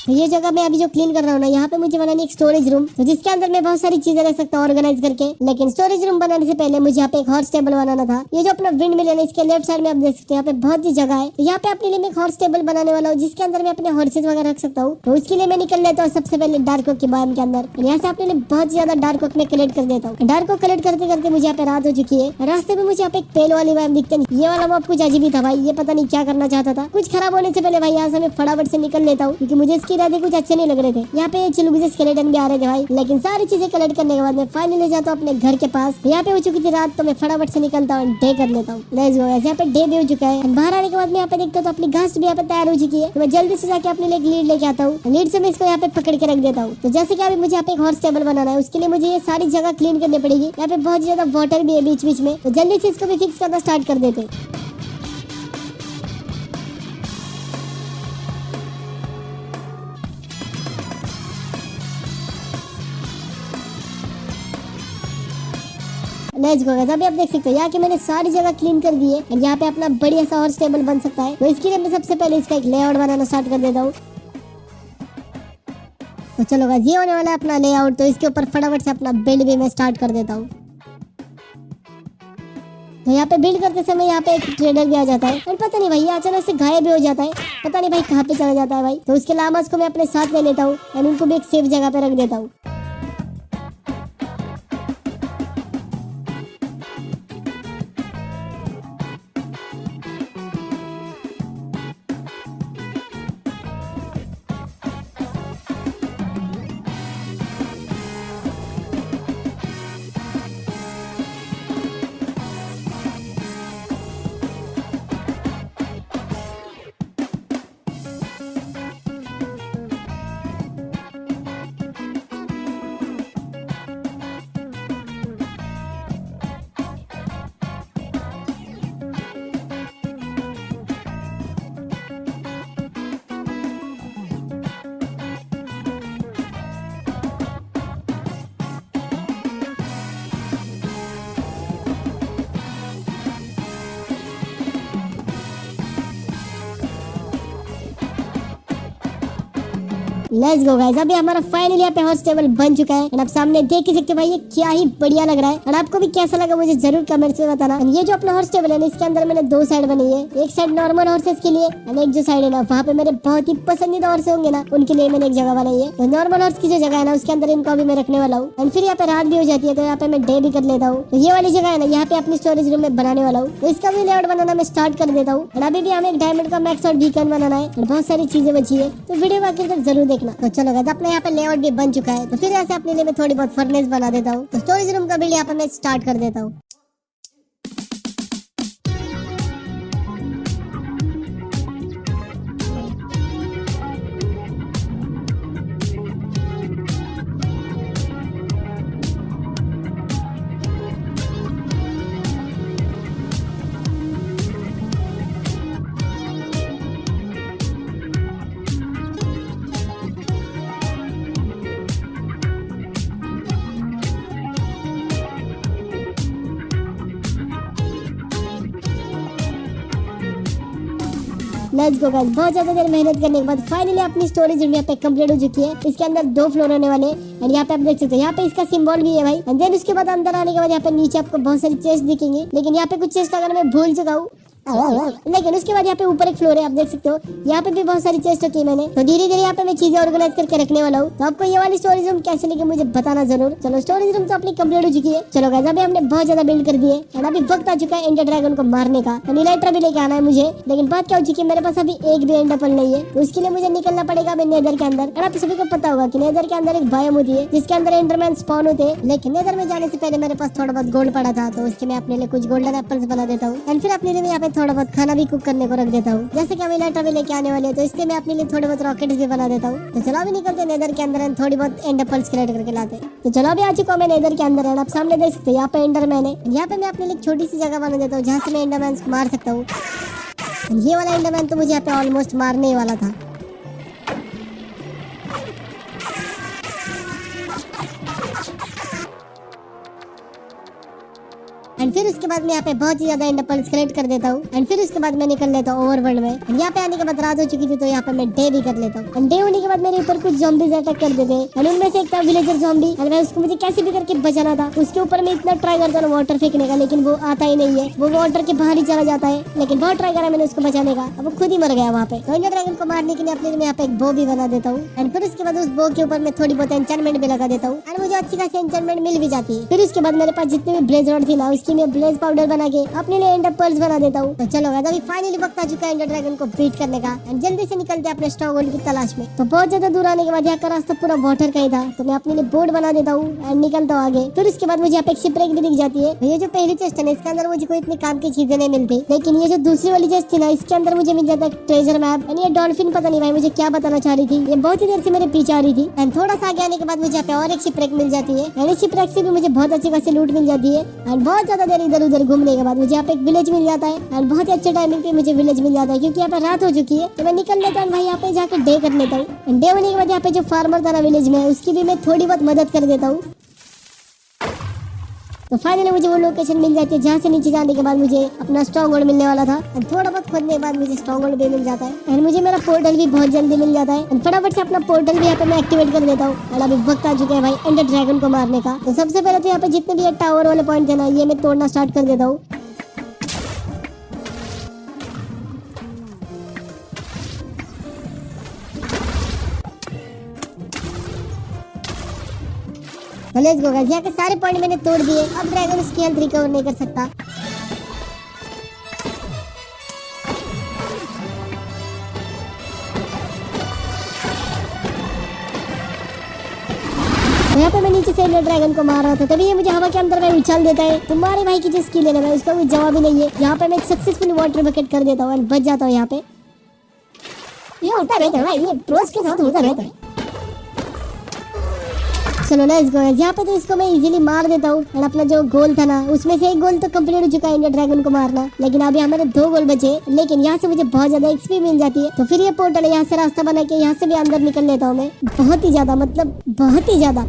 तो ये जगह मैं अभी जो क्लीन कर रहा हूँ ना यहाँ पे मुझे बनानी एक स्टोरेज रूम, तो जिसके अंदर मैं बहुत सारी चीजें रख सकता हूँ ऑर्गेनाइज करके। लेकिन स्टोरेज रूम बनाने से पहले मुझे यहाँ पे एक हॉर्स टेबल बनाना था। ये जो अपना विंड मिल है ना इसके लेफ्ट साइड में आप देख सकते हैं यहाँ पे बहुत ही जगह है, तो यहाँ पे अपने लिए मैं एक हॉर्स टेबल बनाने वाला हूँ जिसके अंदर मैं अपने हॉर्सेज वगैरह रख सकता हूँ। तो उसके लिए मैं निकल लेता हूँ सबसे पहले डार्क ओक के बायम के अंदर, यहाँ से अपने लिए बहुत ज्यादा डार्क ओक में कलेक्ट कर देता हूँ। डार्क ओक कलेक्ट करते करते मुझे यहाँ पे रात हो चुकी है। रास्ते में मुझे यहाँ पे एक पेल वाली बायम दिखते हैं, ये वाला मॉब कुछ अजीब ही था भाई, ये पता नहीं क्या करना चाहता था। कुछ खराब होने से पहले भाई यहाँ से मैं फटाफट से निकल लेता हूँ क्योंकि मुझे इसके इरादे कुछ अच्छे नहीं लग रहे थे। यहाँ पे चिलगुजे स्केलेटन भी आ रहे थे भाई, लेकिन सारी चीजें कलेक्ट करने के बाद मैं फाइनली जाता हूँ अपने घर के पास। यहाँ पे हो चुकी थी रात तो मैं फटाफट से निकलता हूँ डे कर लेता हूँ। लेट्स गो, यहाँ पे डे भी हो चुका है। बाहर आने के बाद मैं यहाँ पे देखता हूँ तो अपनी घास भी यहाँ पे तैयार हो चुकी है, तो मैं जल्दी से जाके अपने लिए एक लीड लेके आता हूँ। लीड से मैं इसको यहाँ पे पकड़ के रख देता हूँ। तो जैसे कि अभी मुझे यहाँ पे एक हॉर्स टेबल बनाना है, उसके लिए मुझे ये सारी जगह क्लीन करनी पड़ेगी। यहाँ पे बहुत ज्यादा वाटर भी है बीच बीच में, तो जल्दी से इसको भी फिक्स करना स्टार्ट कर देते। लेट्स गो गाइस, अभी आप देख सकते हो यहाँ के मैंने सारी जगह क्लीन कर दी है और यहाँ पे अपना बढ़िया सा हॉर्स टेबल बन सकता है। तो इसके लिए मैं सबसे पहले इसका एक लेआउट बनाना स्टार्ट कर देता हूँ। तो चलो गाइस ये होने वाला है अपना लेआउट, तो इसके ऊपर फटाफट से अपना बिल्ड भी मैं स्टार्ट कर देता हूँ। तो यहाँ पे बिल्ड करते समय यहाँ पे एक ट्रेडर भी आ जाता है और पता नहीं भाई ये अचानक से गायब भी हो जाता है, पता नहीं भाई कहाँ पे चला जाता है भाई। तो उसके लामास को मैं अपने साथ ले लेता हूँ और उनको भी एक सेफ जगह पे रख देता हूँ। लेट्स गो गाइस, अभी हमारा फाइनली यहाँ पे हॉर्स टेबल बन चुका है और आप सामने देख ही सकते हो भाई ये क्या ही बढ़िया लग रहा है। और आपको भी कैसा लगा मुझे जरूर कमेंट्स में बताना। और ये जो अपना हॉर्स टेबल है ना इसके अंदर मैंने 2 साइड बनाई है, एक साइड नॉर्मल हॉर्सेस के लिए और एक जो साइड है ना वहाँ पे मेरे बहुत ही पसंदीदा हॉर्स होंगे ना उनके लिए मैंने एक जगह बनाई है। तो नॉर्मल हॉर्स की जो जगह है ना उसके अंदर इनको अभी मैं रखने वाला हूँ। और फिर यहाँ पे रात भी हो जाती है तो यहाँ पे मैं डे भी कर लेता हूँ। तो ये वाली जगह है ना यहाँ पे अपनी स्टोरेज रूम में बनाने वाला हूँ, तो इसका भी लेआउट बनाना मैं स्टार्ट कर देता हूँ। और अभी भी हमें एक डायमंड का मैक्स और बीकन बनाना है और बहुत सारी चीजें बची है, तो वीडियो आखिर तक जरूर देखना। तो चलो गाइस अपने यहाँ पे लेआउट भी बन चुका है, तो फिर ऐसे अपने लिए मैं थोड़ी बहुत फर्नेस बना देता हूँ। तो स्टोरेज रूम का बिल्ड यहाँ पे मैं स्टार्ट कर देता हूँ। Let's go guys. बहुत ज्यादा देर मेहनत करने के बाद फाइनली अपनी स्टोरेज रूम यहाँ पे कंप्लीट हो चुकी है। इसके अंदर 2 फ्लोर होने वाले एंड यहाँ पे आप देख सकते हो यहाँ पे इसका सिंबल भी है भाई। एंड देन उसके बाद अंदर आने के बाद यहाँ पे नीचे आपको बहुत सारी चेस्ट दिखेंगी, लेकिन यहाँ पे कुछ चेस्ट अगर मैं भूल चुका हूँ, लेकिन उसके बाद यहाँ पे ऊपर एक फ्लोर है, आप देख सकते हो यहाँ पे भी बहुत सारी चेस्ट रखी है मैंने। तो धीरे धीरे यहाँ पे मैं चीजें ऑर्गेनाइज करके रखने वाला हूँ। तो आपको ये वाली स्टोरेज रूम कैसे लगी मुझे बताना जरूर। चलो स्टोरेज रूम तो अपनी कंप्लीट हो चुकी है। चलो गाइस अभी हमने बहुत ज्यादा बिल्ड कर दिए और अभी वक्त आ चुका है एंडर ड्रैगन को मारने का। तो इलाइट्रा भी लेके आना है मुझे, लेकिन बात क्या हो चुकी है मेरे पास अभी एक भी एंड एप्पल नहीं है। तो उसके लिए मुझे निकलना पड़ेगा अभी नेदर के अंदर। और आप सभी को पता होगा कि नेदर के अंदर एक बायोम होती है जिसके अंदर एंडरमैन स्पॉन होते हैं। लेकिन नेदर में जाने से पहले मेरे पास थोड़ा बहुत गोल्ड पड़ा था, तो उसके मैं अपने लिए कुछ गोल्डन एप्पल्स बना देता हूँ एंड फिर अपने लिए यहाँ पे थोड़ा बहुत खाना भी कुक करने को रख देता हूँ। जैसे कि हम इलाइट्रा भी लेके आने वाले हैं, तो इसलिए मैं अपने लिए थोड़े बहुत रॉकेट्स भी बना देता हूँ। तो चलो अभी निकलते हैं नेदर के अंदर, थोड़ी बहुत एंड एप्पल्स कलेक्ट करके लाते हैं। तो चलो अभी आ चुका हूँ मैं नेदर के अंदर। आप सामने देख सकते हैं यहाँ पे एंडरमैन है। यहाँ पे मैं अपने लिए छोटी सी जगह बना देता हूँ जहाँ से मैं एंडरमैन को मार सकता हूँ। ये वाला एंडरमैन तो मुझे यहाँ पे ऑलमोस्ट मारने ही वाला था। एंड फिर उसके बाद मैं यहाँ पे बहुत ही ज्यादा एंड एप्पल्स कलेक्ट कर देता हूँ एंड फिर उसके बाद मैं निकल लेता हूँ ओवरवर्ल्ड में। एंड यहाँ पे आने के बाद रात हो चुकी थी, तो यहाँ पे मैं डे भी कर लेता हूँ। एंड डे होने के बाद मेरे ऊपर कुछ ज़ॉम्बीज अटैक कर देते हैं एंड उनमें से एक था विलेजर ज़ॉम्बी। एंड मैं उसको मुझे कैसे भी करके बचाना था। उसके ऊपर मैं इतना ट्राई करता हूँ वाटर फेंकने का, लेकिन वो आता ही नहीं है, वो वाटर के बाहर ही चला जाता है। लेकिन बहुत ट्राई करा मैंने उसको बचाने का, अब वो खुद ही मर गया वहाँ पे। तो एंडर ड्रैगन को मारने के लिए अपने यहाँ पे एक बो भी बना देता हूँ एंड फिर उसके बाद उस बो के ऊपर मैं थोड़ी बहुत एन्चेंटमेंट भी लगा देता हूँ एंड मुझे अच्छी खासी एन्चेंटमेंट मिल भी जाती है। फिर उसके बाद मेरे पास जितनी भी ब्लेज रॉड थी ना, उसकी मैं ब्लेज पाउडर बना के अपने लिए एंड एप्पल्स बना देता हूँ। तो चलो गाइस अभी फाइनली वक्त आ चुका है एंडर ड्रैगन को बीट करने का एंड जल्दी से निकलते हैं अपने स्ट्रॉन्गहोल्ड की तलाश में। तो बहुत ज्यादा दूर आने के बाद यहाँ का रास्ता पूरा वाटर का ही था, तो मैं अपने लिए बोर्ड बना देता हूँ एंड निकलता हूँ आगे। फिर उसके बाद मुझे यहाँ पे एक शिपरेक भी दिख जाती है। ये जो पहली चेस्ट है ना, इसके अंदर मुझे कोई इतनी काम की चीजें नहीं मिलती, लेकिन ये जो दूसरी वाली चेस्ट थी ना, इसके अंदर मुझे मिल जाता है ट्रेजर मैप एंड ये डॉल्फिन पता नहीं भाई मुझे क्या बताना चाह रही थी। ये बहुत ही देर से मेरे पीछे आ रही थी एंड थोड़ा सा आगे आने के बाद मुझे यहाँ पे और एक शिपरेक मिल जाती है एंड इस शिपरेक से भी मुझे बहुत अच्छी खासी लूट मिल जाती है। एंड बहुत ज्यादा देर इधर उधर घूमने के बाद मुझे यहाँ पे एक विलेज मिल जाता है एंड बहुत ही अच्छे टाइमिंग पे मुझे विलेज मिल जाता है, क्योंकि यहाँ पे रात हो चुकी है। तो मैं निकल लेता हूँ भाई यहाँ पे जाकर डे कर लेता हूँ। डे होने के बाद यहाँ पे जो फार्मर था ना विलेज में, उसकी भी मैं थोड़ी बहुत मदद कर देता हूँ। तो फाइनली मुझे वो लोकेशन मिल जाती है जहाँ से नीचे जाने के बाद मुझे अपना स्ट्रॉन्गहोल्ड मिलने वाला था एंड थोड़ा बहुत खोदने के बाद मुझे स्ट्रॉन्गहोल्ड भी मिल जाता है एंड मुझे मेरा पोर्टल भी बहुत जल्दी मिल जाता है एंड फटाफट से अपना पोर्टल भी यहाँ पे मैं एक्टिवेट कर देता हूँ। और अभी वक्त आ चुका है भाई एंडर ड्रैगन को मारने का। तो सबसे पहले तो यहाँ पे जितने भी टावर वाले पॉइंट थे ना, ये मैं तोड़ना स्टार्ट कर देता हूँ। लेट्स गो गाइस, यहाँ के सारे पॉइंट मैंने तोड़ दिए। अब ड्रैगन उसकी हेल्थ रिकवर नहीं कर सकता। यहाँ पे मैं नीचे से ड्रैगन को मार रहा था, तभी ये मुझे हवा के अंदर में उछाल देता है। तुम्हारे भाई की जो स्किल है ना भाई, उसका कोई जवाब ही नहीं है। यहाँ पे मैं सक्सेसफुल वाटर बकेट कर देता हूँ और बच जाता हूँ। यहाँ पे ये होता रहता है भाई, ये प्रोस के साथ होता रहता है। चलो लेट्स गो। यहाँ पे तो इसको मैं इजीली मार देता हूँ और अपना जो गोल था ना, उसमें से एक गोल तो कंप्लीट हो चुका है इंडियन ड्रैगन को मारना, लेकिन अभी हमारे 2 गोल बचे। लेकिन यहाँ से मुझे बहुत ज्यादा एक्सपी मिल जाती है। तो फिर ये पोर्टल है, यहाँ से रास्ता बना के यहाँ से भी अंदर निकल लेता हूँ मैं। बहुत ही ज्यादा मतलब बहुत ही ज्यादा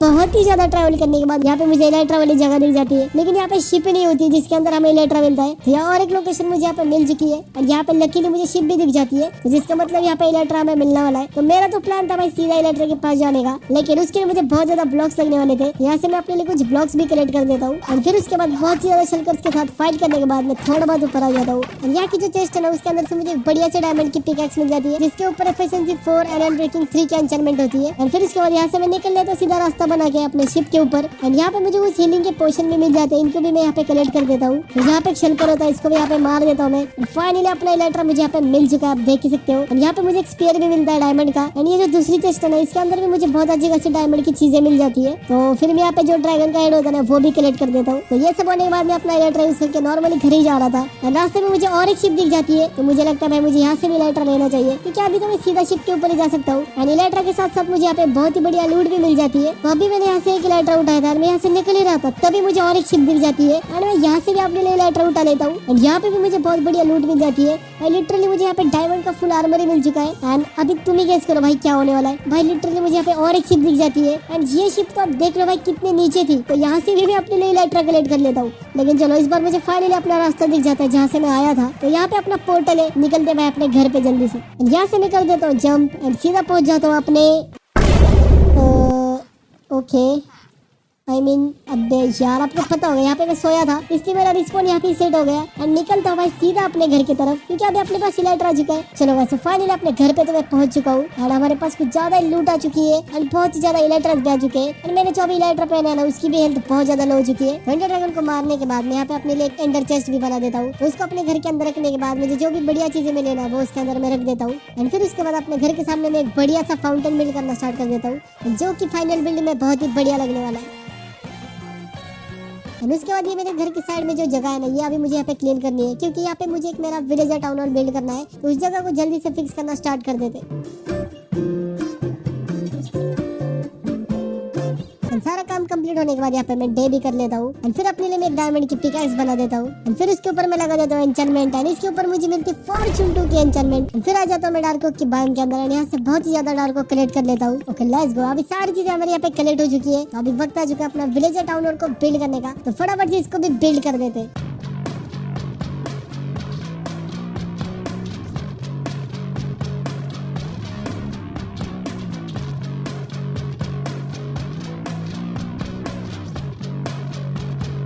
बहुत ही ज्यादा ट्रैवल करने के बाद यहाँ पे मुझे इलाइट्रा वाली जगह दिख जाती है, लेकिन यहाँ पे शिप नहीं होती जिसके अंदर हमें इलाइट्रा मिलता है। तो यहाँ और एक लोकेशन मुझे यहाँ पे मिल चुकी है और यहाँ पे लकीली मुझे शिप भी दिख जाती है, जिसका मतलब यहाँ पे इलाइट्रा हमें मिलने वाला है। तो मेरा तो प्लान था भाई सीधा इलाइट्रा के पास जाने का, लेकिन उसके लिए मुझे बहुत ज्यादा ब्लॉक्स लगने वाले थे। यहाँ से मैं अपने लिए कुछ ब्लॉक्स भी कलेक्ट कर देता हूँ और फिर उसके बाद बहुत ज्यादा शल्कर्स के साथ फाइट करने के बाद मैं थोड़ा बहुत ऊपर आ जाता हूँ। और यहाँ की जो चेस्ट है ना, उसके अंदर से मुझे बढ़िया से डायमंड की पिकैक्स मिल जाती है, जिसके ऊपर एफिशिएंसी 4 एंड ब्रेकिंग 3 की एन्चेंटमेंट होती है। और फिर उसके बाद यहाँ से मैं निकल लेता हूँ सीधा रास्ता बना के अपने शिप के ऊपर। और यहाँ पे मुझे कुछ हीलिंग के पोशन भी मिल जाते हैं, इनको भी मैं यहाँ पे कलेक्ट कर देता हूँ। यहाँ पे एक शल्कर होता है, इसको भी यहाँ पे मार देता हूँ मैं। फाइनली अपना इलाइट्रा मुझे यहाँ पे मिल चुका है, आप देख ही सकते हो। और यहाँ पे मुझे एक स्पेयर भी मिलता है डायमंड का। और ये जो दूसरी चेस्ट है ना, इसके अंदर भी मुझे बहुत अच्छी खासी डायमंड की चीजें मिल जाती है। तो फिर मैं यहाँ पे जो ड्रैगन का हेड होता है ना, वो भी कलेक्ट कर देता हूँ। तो ये सब होने के बाद मैं अपना इलाइट्रा यूज करके नॉर्मली घर ही जा रहा था और रास्ते में मुझे और एक शिप दिख जाती है। तो मुझे लगता है भाई मुझे यहाँ से भी इलाइट्रा लेना चाहिए, क्योंकि अभी तो मैं सीधा शिप के ऊपर ही जा सकता हूँ। और इलाइट्रा के साथ साथ मुझे यहाँ पे बहुत ही बढ़िया लूट भी मिल जाती है। तो अभी मैंने यहाँ से एक इलाइट्रा उठाया था और मैं यहाँ से निकल ही रहा था, तभी मुझे और एक शिप दिख जाती है और मैं यहाँ से भी अपने लिए इलाइट्रा उठा लेता हूँ। और यहाँ पे भी मुझे बहुत बढ़िया लूट मिल जाती है और लिटरली मुझे यहाँ पे डायमंड का फुल आर्मर ही मिल चुका है। एंड अभी तुम ही गेस करो भाई क्या होने वाला है। भाई लिटरली मुझे यहाँ पे और एक शिप दिख जाती है एंड ये शिप तो आप देख लो भाई कितने नीचे थी, तो यहाँ से भी मैं अपने लिए इलेक्ट्रा कलेक्ट कर लेता हूँ। लेकिन चलो इस बार मुझे फाइनली अपना रास्ता दिख जाता है जहाँ से मैं आया था। तो यहाँ पे अपना पोर्टल है, निकलते भाई अपने घर पे जल्दी से। यहाँ से मैं कर देता हूँ जंप एंड सीधा पहुंच जाता हूँ अपने ओके अबे यार आपको पता होगा यहाँ पे मैं सोया था, इसलिए मेरा रिस्पॉन यहाँ पे सेट हो गया एंड निकलता हूँ भाई सीधा अपने घर की तरफ, क्योंकि अभी अपने पास इलाइटर आ चुका है। चलो वैसे फाइनली अपने घर पे तो मैं पहुंच चुका हूँ एंड हमारे पास कुछ ज्यादा लूट आ चुकी है एंड बहुत ही ज्यादा इलाइटर भी आ चुके हैं एंड मैंने जो अभी इलाइटर पहना है ना उसकी भी हेल्थ बहुत ज्यादा लो हो चुकी है। एंडर ड्रैगन को मारने के बाद मैं यहाँ पे अपने लिए एक एंडर चेस्ट भी बना देता हूँ। तो उसको अपने घर के अंदर रखने के बाद मुझे जो भी बढ़िया चीजें मिले ना वो उसके अंदर मैं रख देता हूँ एंड फिर उसके बाद अपने घर के सामने में एक बढ़िया सा फाउंटेन बिल्ड करना स्टार्ट कर देता हूँ, जो की फाइनल बिल्ड में बहुत ही बढ़िया लगने वाला है। और उसके बाद ये मेरे घर की साइड में जो जगह है ना ये अभी मुझे यहाँ पे क्लीन करनी है, क्योंकि यहाँ पे मुझे एक मेरा विलेजर टाउन हॉल बिल्ड करना है। तो उस जगह को जल्दी से फिक्स करना स्टार्ट कर देते। सारा काम कंप्लीट होने के बाद यहाँ पे मैं डे भी कर लेता हूँ एंड फिर अपने लिए मैं एक डायमंड की पिकैक्स बना देता हूँ एंड फिर उसके ऊपर मैं लगा देता हूँ एन्चेंटमेंट एंड इसके ऊपर मुझे मिलती फॉर्चून 2 की एन्चेंटमेंट। फिर आ जाता हूँ मैं डार्क ओक की बायोम के अंदर एंड यहाँ से बहुत ही ज्यादा डार्क ओक कलेक्ट कर लेता हूँ। Okay let's go. अभी सारी चीजें हमारे यहाँ पे कलेक्ट हो चुकी है, तो अभी वक्त आ चुका है अपना विलेजर टाउन हॉल को बिल्ड करने का। तो फटाफट से इसको भी बिल्ड कर देते।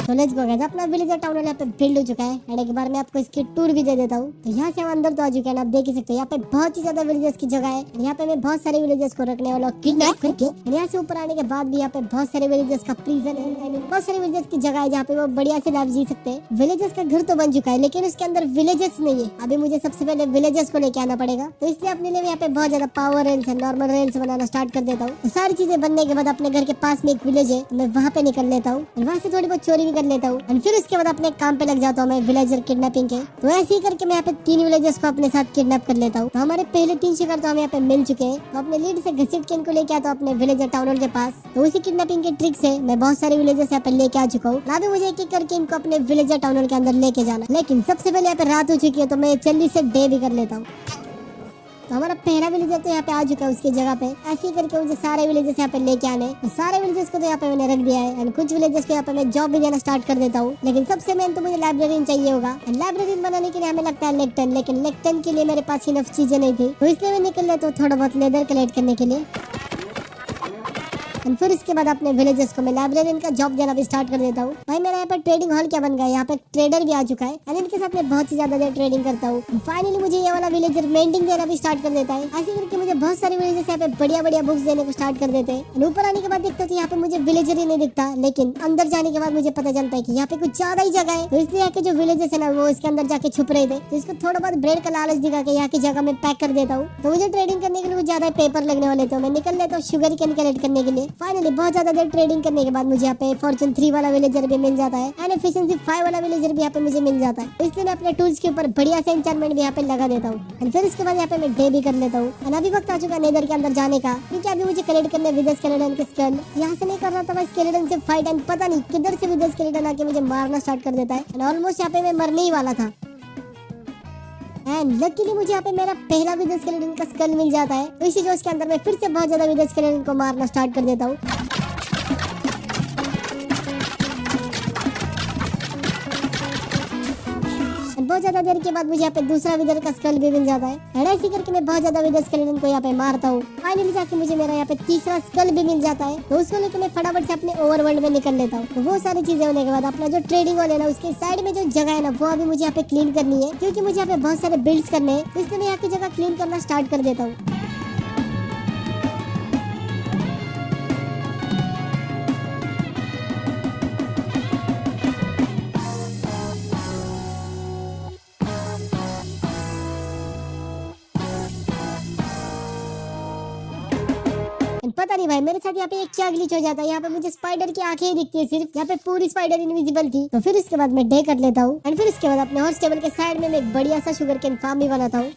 तो लेट्स गो गाइस, अपना विलेजर टाउन हॉल यहाँ पे बिल्ड हो चुका है एंड एक बार मैं आपको इसकी टूर भी दे देता हूँ। तो यहाँ से हम अंदर तो आ चुके हैं, आप देख ही सकते हैं यहाँ पे बहुत ही ज्यादा विलेजर्स की जगह है। यहाँ पे मैं बहुत सारे विलेजर्स को रखने वाला हूँ किडनैप करके। यहाँ से ऊपर आने के बाद भी यहाँ पे बहुत सारे विलेजर्स का प्रिजन है, बहुत सारे विलेजर्स की जगह है जहाँ पे वो बढ़िया से लाइफ जी सकते हैं। विलेजर्स का घर तो बन चुका है लेकिन उसके अंदर विलेजर्स नहीं है। अभी मुझे सबसे पहले विलेजर्स को लेके आना पड़ेगा, तो इसलिए अपने लिए यहाँ पे बहुत ज्यादा पावर रेल्स है, नॉर्मल रेल्स बनाना स्टार्ट कर देता हूँ। सारी चीजें बनने के बाद अपने घर के पास में एक विलेज है, तो मैं वहाँ पे निकल लेता हूँ और वहाँ से थोड़ी बहुत चोरी भी कर लेता हूँ एंड फिर उसके बाद अपने काम पे लग जाता हूँ मैं विलेजर किडनैपिंग के। तो ऐसे ही करके मैं यहाँ पे 3 विलेजर्स को अपने साथ किडनैप कर लेता हूँ। तो हमारे पहले 3 शिकार तो हमें यहाँ पे मिल चुके हैं। तो अपने लीड से घसीट के इनको लेके आता हूँ अपने विलेजर टाउन हॉल के पास। तो उसी किडनैपिंग के ट्रिक से मैं बहुत सारे विलेजर्स यहाँ पे लेके आ चुका हूँ। अभी मुझे एक एक करके इनको अपने विलेजर टाउन हॉल के अंदर लेके जाना, लेकिन सबसे पहले यहाँ पे रात हो चुकी है, तो मैं जल्दी से डे भी कर लेता हूँ। तो हमारा पहला विलेजर तो यहाँ पे आ चुका है उसकी जगह पे। ऐसे ही करके मुझे सारे विलेजर्स यहाँ पे लेके आने, तो सारे विलेजर्स को तो यहाँ पे मैंने रख दिया है एंड कुछ विलेजर्स को यहाँ पे मैं जॉब भी देना स्टार्ट कर देता हूँ। लेकिन सबसे मेन तो मुझे लाइब्रेरियन चाहिए होगा। लाइब्रेरियन बनाने के लिए हमें लगता है लेक्टन, लेकिन लेक्टन के लिए मेरे पास इनफ चीजें नहीं थी, तो इसलिए मैं निकल लेता हूँ थोड़ा बहुत लेदर कलेक्ट करने के लिए। फिर इसके बाद अपने विलेजर्स को मैं लाइब्रेरियन का जॉब देना भी स्टार्ट कर देता हूँ। भाई मेरा यहाँ पर ट्रेडिंग हॉल क्या बन गया है, यहाँ पे ट्रेडर भी आ चुका है एंड इनके साथ मैं बहुत ही ज्यादा देर ट्रेडिंग करता हूँ। फाइनली मुझे ये वाला विलेजर मेंटिंग देना भी स्टार्ट कर देता है। ऐसे करके मुझे बहुत सारे विलेजर्स यहाँ पे बढ़िया बढ़िया बुक्स देने को स्टार्ट कर देते हैं। ऊपर आने के बाद देखता हूँ यहाँ पे मुझे विलेजर ही नहीं दिखता, लेकिन अंदर जाने के बाद मुझे पता चलता है कि यहाँ पे कुछ ज्यादा ही जगह है। तो इसलिए यहाँ के जो विलेजर्स है ना वो इसके अंदर जाके छुप रहे थे, तो इसको थोड़ा बहुत ब्रेड का लालच दिखा के यहाँ की जगह में पैक कर देता हूँ। तो मुझे ट्रेडिंग करने के लिए कुछ ज्यादा पेपर लगने वाले, तो मैं निकल लेता हूँ शुगर कैन कलेक्ट करने के लिए। फाइनली बहुत ज्यादा देर ट्रेडिंग करने के बाद मुझे यहाँ पे फॉर्चून 3 वाला विलेजर भी मिल जाता है एंड एफिशिएंसी 5 वाला विलेजर भी यहाँ पे मुझे मिल जाता है। तो इसलिए मैं अपने टूल्स के ऊपर बढ़िया से एन्चेंटमेंट भी यहाँ पे लगा देता हूँ एंड फिर उसके बाद यहाँ पे मैं डे भी कर लेता हूँ। एंड अभी वक्त आ चुका है नेदर के अंदर जाने का, क्योंकि अभी मुझे कलेक्ट करने विदर स्केलेटन के स्कल। यहाँ से नहीं कर रहा था मैं स्केलेटन से फाइट एंड पता नहीं किधर से विदर स्केलेटन आके मुझे मारना स्टार्ट कर देता है एंड ऑलमोस्ट यहाँ पे मैं मरने ही वाला था। एंड लकीली मुझे यहाँ पे मेरा पहला विदर स्केलेटन का स्कल मिल जाता है। तो इसी जोश के अंदर मैं फिर से बहुत ज्यादा विदर स्केलेटन को मारना स्टार्ट कर देता हूँ। बहुत ज्यादा देर के बाद मुझे यहाँ पे दूसरा विदर का स्कल भी मिल जाता है एंड ऐसे करके मैं बहुत ज्यादा विदर स्केलेटन को यहाँ पे मारता हूँ। फाइनली जाके मुझे मेरा यहाँ पे तीसरा स्कल भी मिल जाता है। तो उसको लेकर मैं फटाफट से अपने ओवरवर्ल्ड में निकल लेता हूँ। तो वो सारी चीजें होने के बाद अपना जो ट्रेडिंग हॉल है ना उसके साइड में जो जगह है ना वो अभी मुझे यहाँ पे क्लीन करनी है, क्योंकि मुझे यहाँ पे बहुत सारे बिल्ड्स करने हैं, तो इसलिए मैं यहाँ की जगह क्लीन करना स्टार्ट कर देता हूँ। पता नहीं भाई मेरे साथ यहाँ पे एक क्या ग्लिच हो जाता है, यहाँ पे मुझे स्पाइडर की आंखें ही दिखती है सिर्फ, यहाँ पे पूरी स्पाइडर इनविजिबल थी। तो फिर उसके बाद मैं डे कर लेता हूँ एंड फिर उसके बाद अपने हॉर्स टेबल के साइड में मैं एक बढ़िया सा शुगर कैन फार्म भी बनाता हूँ।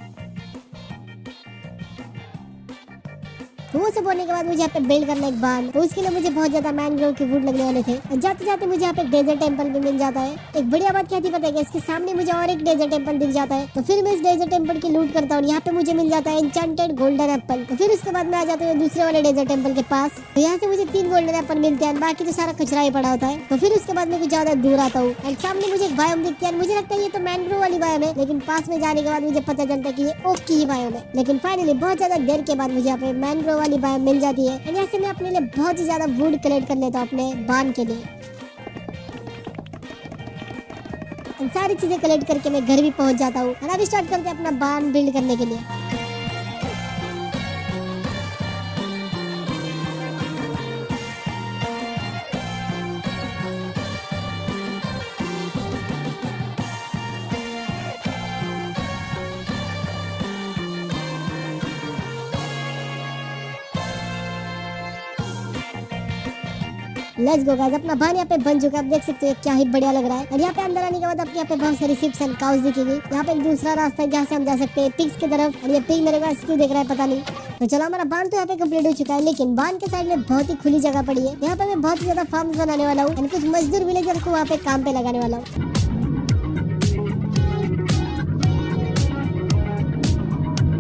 तो वो सब होने के बाद मुझे यहाँ पे बिल्ड करना एक बांध। तो उसके लिए मुझे बहुत ज्यादा मैंग्रोव के वुड लगने वाले थे। और जाते जाते मुझे यहाँ पे डेजर्ट टेम्पल भी मिल जाता है। एक बढ़िया बात क्या थी पता है, इसके सामने मुझे और एक डेजर्ट टेम्पल दिख जाता है। तो फिर मैं इस डेजर्ट टेम्पल की लूट करता हूँ। यहाँ पे मुझे मिल जाता है एन्चेंटेड गोल्डन एप्पल। तो फिर उसके बाद मैं आ जाता हूँ दूसरे वाले डेजर्ट टेम्पल के पास। तो यहाँ से मुझे 3 गोल्डन एप्पल मिलते हैं, बाकी तो सारा कचरा ही पड़ा होता है। तो फिर उसके बाद मैं कुछ ज्यादा दूर आता हूँ एंड सामने मुझे एक बायोम दिखती है। मुझे लगता है ये तो मैंग्रोव वाली बायोम है, लेकिन पास में जाने के बाद मुझे पता चलता है कि ये ओक की ही बायोम है। लेकिन फाइनली बहुत ज्यादा देर के बाद मुझे यहाँ पे मैंग्रोव वाली बायोम मिल जाती है। एंड यहाँ से मैं अपने लिए बहुत ही ज्यादा वुड कलेक्ट कर लेता हूँ अपने बांध के लिए। सारी चीजें कलेक्ट करके मैं घर भी पहुंच जाता हूँ और अभी स्टार्ट करते हैं अपना बांध बिल्ड करने के लिए। लेट्स गो गाइस, अपना बांध यहाँ पे बन चुका है। आप देख सकते हो क्या ही बढ़िया लग रहा है। और यहाँ पे अंदर आने के बाद आपको यहाँ पे बहुत सारी शिप्स एंड काउस दिखेगी। यहाँ पे एक दूसरा रास्ता है जहाँ से हम जा सकते हैं पिग्स की तरफ। और ये पिग मेरे पास क्यों देख रहा है पता नहीं। तो चलो, हमारा बांध तो यहाँ पे कंप्लीट हो चुका है, लेकिन बांध के साइड में बहुत ही खुली जगह पड़ी है। यहाँ पे मैं बहुत ही ज्यादा फार्म्स बनाने वाला हूँ और कुछ मजदूर विलेजर को वहाँ पे काम पे लगाने वाला हूँ।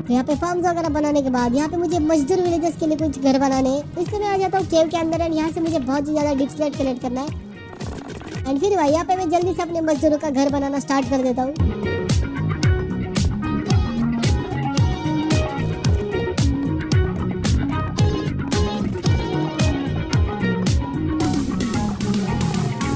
तो यहाँ पे फार्म्स वगैरह बनाने के बाद यहाँ पे मुझे मजदूर विलेजर्स के लिए कुछ घर बनाने हैं। तो इसलिए मैं आ जाता हूँ केव के अंदर एंड यहाँ से मुझे बहुत ही ज्यादा डिस्प्लेट कलेक्ट करना है। एंड फिर भाई यहाँ पे मैं जल्दी से अपने मजदूरों का घर बनाना स्टार्ट कर देता हूँ।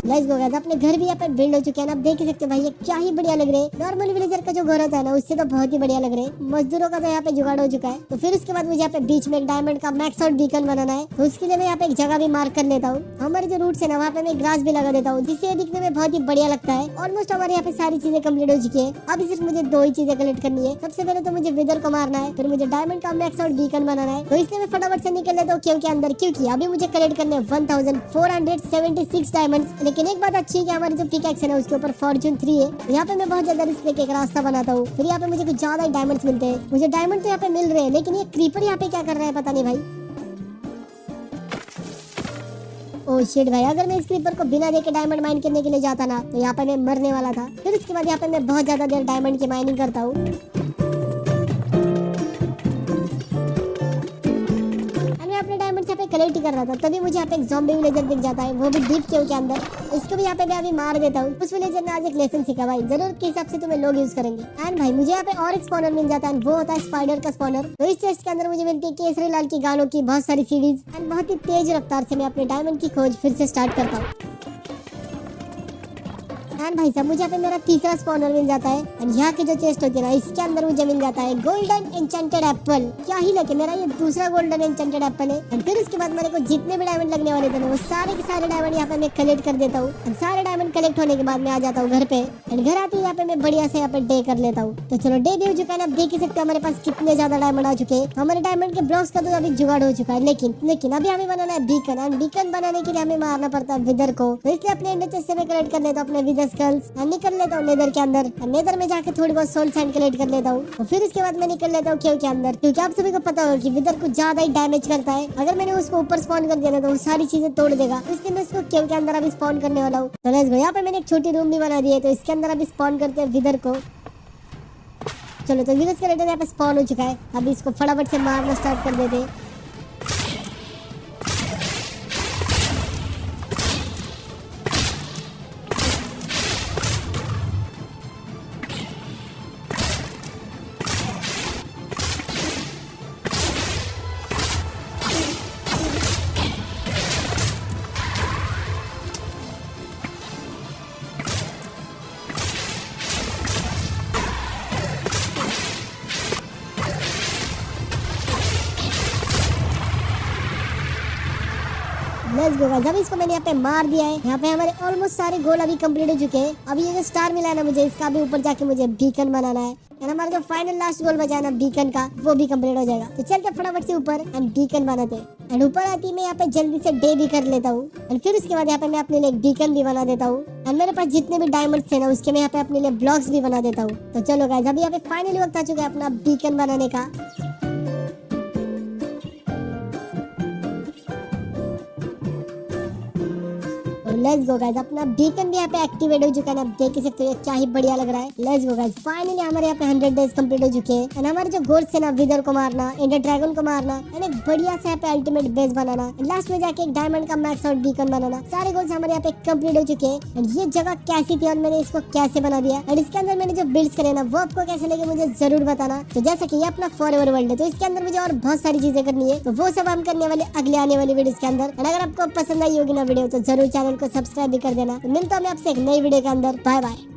लेट्स गो गाइस, अपने घर भी यहाँ पे बिल्ड हो चुके हैं। आप देख ही सकते हैं भाई ये क्या ही बढ़िया लग रहे हैं। नॉर्मल विलेजर का जो घर होता है ना, उससे तो बहुत ही बढ़िया लग रहे हैं। मजदूरों का तो यहाँ पे जुगाड़ हो चुका है। तो फिर उसके बाद मुझे यहाँ पे बीच में एक डायमंड का मैक्स आउट बीकन बनाना है। तो उसके लिए मैं यहाँ पे एक जगह भी मार्क कर लेता हूँ। हमारे जो रूट्स है ना, वहाँ पे मैं ग्रास भी लगा देता हूँ, जिससे दिखने में बहुत ही बढ़िया लगता है। ऑलमोस्ट हमारे यहाँ पे सारी चीजें कम्प्लीट हो चुकी है। अभी सिर्फ मुझे 2 ही चीजें कलेक्ट करनी है। सबसे पहले तो मुझे विदर को मारना है, फिर मुझे डायमंड का मैक्स आउट बीकन बनाना है। तो इसलिए मैं फटाफट से निकल लेता हूँ केव के अंदर, क्योंकि अभी मुझे कलेक्ट करने 1476 डायमंड्स। लेकिन एक बात अच्छी है कि हमारी जो पिकैक्स है ना, उसके ऊपर फॉर्च्यून 3 है। यहाँ पे मैं बहुत ज्यादा रिस्क लेके एक रास्ता बनाता हूँ। फिर यहाँ पे मुझे कुछ ज्यादा डायमंड्स मिलते हैं। मुझे डायमंड तो यहाँ पे मिल रहे हैं, लेकिन ये क्रीपर यहाँ पे क्या कर रहा है पता नहीं भाई। ओह शिट भाई, अगर मैं इस क्रीपर को बिना देखे डायमंड माइन करने के लिए जाता ना, तो यहाँ पे मैं मरने वाला था। फिर उसके बाद यहाँ पे मैं बहुत ज्यादा देर डायमंड की माइनिंग करता हूँ। कलेक्ट कर रहा था, तभी मुझे यहाँ पे एक ज़ॉम्बी विलेजर दिख जाता है, वो भी डीप केव के अंदर। इसको भी यहाँ पे मैं अभी मार देता हूँ। उस विलेजर ने आज एक लेसन सीखा भाई, जरूरत के हिसाब से तुम्हें लोग यूज करेंगे। एंड भाई मुझे यहाँ पे और एक स्पॉनर मिल जाता है, वो होता है स्पाइडर का स्पॉनर। तो इस चेस्ट के अंदर मुझे मिलती है केसरी लाल की गानों की बहुत सारी सीरीज। एंड बहुत ही तेज रफ्तार से मैं अपने डायमंड की खोज फिर से स्टार्ट करता हूँ। एंड भाई साहब मुझे यहाँ पे मेरा तीसरा स्पॉनर मिल जाता है। एंड यहाँ की जो चेस्ट होती है ना, इसके अंदर मुझे मिल जाता है गोल्डन एन्चेंटेड एप्पल। क्या ही लगे, मेरा ये दूसरा गोल्डन एन्चेंटेड एप्पल है। एंड फिर उसके बाद मेरे को जितने भी डायमंड लगने वाले थे ना, वो सारे के सारे डायमंड यहाँ पे मैं कलेक्ट कर देता हूँ। सारे डायमंड कलेक्ट होने के बाद मैं आ जाता हूँ घर पे। एंड घर आते ही यहाँ पे मैं बढ़िया से यहाँ पे डे कर लेता हूँ। तो चलो डे भी हो चुका है, आप देख ही सकते हो हमारे पास कितने ज्यादा डायमंड आ चुके हैं। हमारे डायमंड के ब्लॉक्स का तो अभी जुगाड़ हो चुका है, लेकिन अभी हमें बनाना है बीकन। एंड बीकन बनाने के लिए हमें मारना पड़ता है विदर को। तो इसलिए अपने एंडर चेस्ट से मैं कलेक्ट कर लेता हूँ अपने विदर स्कल्स। निकल लेता हूँ नेदर के अंदर। नेदर में जाके थोड़ी बहुत सोल सैंड कलेक्ट कर लेता हूँ। और फिर उसके बाद मैं निकल लेता हूँ केव के अंदर, क्योंकि आप सभी को पता होगा कि विदर कुछ ज्यादा ही डैमेज करता है। अगर मैंने उसको ऊपर स्पॉन कर दिया तो वो सारी चीजें तोड़ देगा, इसलिए मैं उसको केव के अंदर अभी स्पॉन करने वाला हूँ। तो लेट्स गो, यहाँ पे मैंने एक छोटी रूम भी बना दी है, तो इसके अंदर अभी स्पॉन करते हैं विदर को। चलो, तो विदर स्केलेटन यहाँ पे स्पॉन हो चुका है, अभी इसको फटाफट से मारना स्टार्ट कर देते हैं। लेट्स गो गाइस, अभी इसको मैंने यहाँ पे मार दिया है। यहाँ पे हमारे ऑलमोस्ट सारे गोल अभी कंप्लीट हो चुके हैं। अभी ये जो स्टार मिला है ना मुझे, इसका भी ऊपर जाके मुझे बीकन बनाना है। एंड हमारा जो फाइनल लास्ट गोल बचा है ना बीकन का, वो भी कंप्लीट हो जाएगा। तो चलते फटाफट से ऊपर एंड बीकन बनाते हैं। एंड ऊपर आती है मैं यहाँ पे जल्दी से डे भी कर लेता हूँ। एंड फिर उसके बाद यहाँ पे मैं अपने लिए बीकन भी बना देता हूँ। एंड मेरे पास जितने भी डायमंड्स थे ना, उसके मैं यहाँ पे अपने लिए ब्लॉक्स भी बना देता हूँ। तो चलो गाइस, अभी यहाँ पे फाइनली वक्त आ चुका है अपना बीकन बनाने का। लेट्स गो गाइस, अपना बीकन भी यहाँ पे एक्टिवेट हो चुका है, आप देख ही सकते हो क्या ही बढ़िया लग रहा है। लेट्स गो गाइस, फाइनली हमारे यहाँ पे 100 डेज कंप्लीट हो चुके हैं। एंड हमारे जो गोल्स है ना, विदर को मारना, एंडर ड्रैगन को मारना, एंड एक बढ़िया से यहाँ पे अल्टीमेट बेस बनाना, लास्ट में जाके एक डायमंड का मैक्स आउट बीकन बनाना, सारे गोल्स हमारे यहाँ पे कंप्लीट हो चुके हैं। एंड ये जगह कैसी थी और मैंने इसको कैसे बना दिया, एंड इसके अंदर मैंने जो बिल्ड्स करे ना वो आपको कैसे लगे मुझे जरूर बताना। तो जैसा कि ये अपना फॉरएवर वर्ल्ड है, तो इसके अंदर मुझे और बहुत सारी चीजें करनी है, तो वो सब हम करने वाले अगले आने वाली वीडियोस के अंदर। और अगर आपको पसंद आई होगी ना वीडियो, तो जरूर चैनल को सब्सक्राइब भी कर देना। तो मिलता हूं मैं आपसे एक नई वीडियो के अंदर। Bye bye.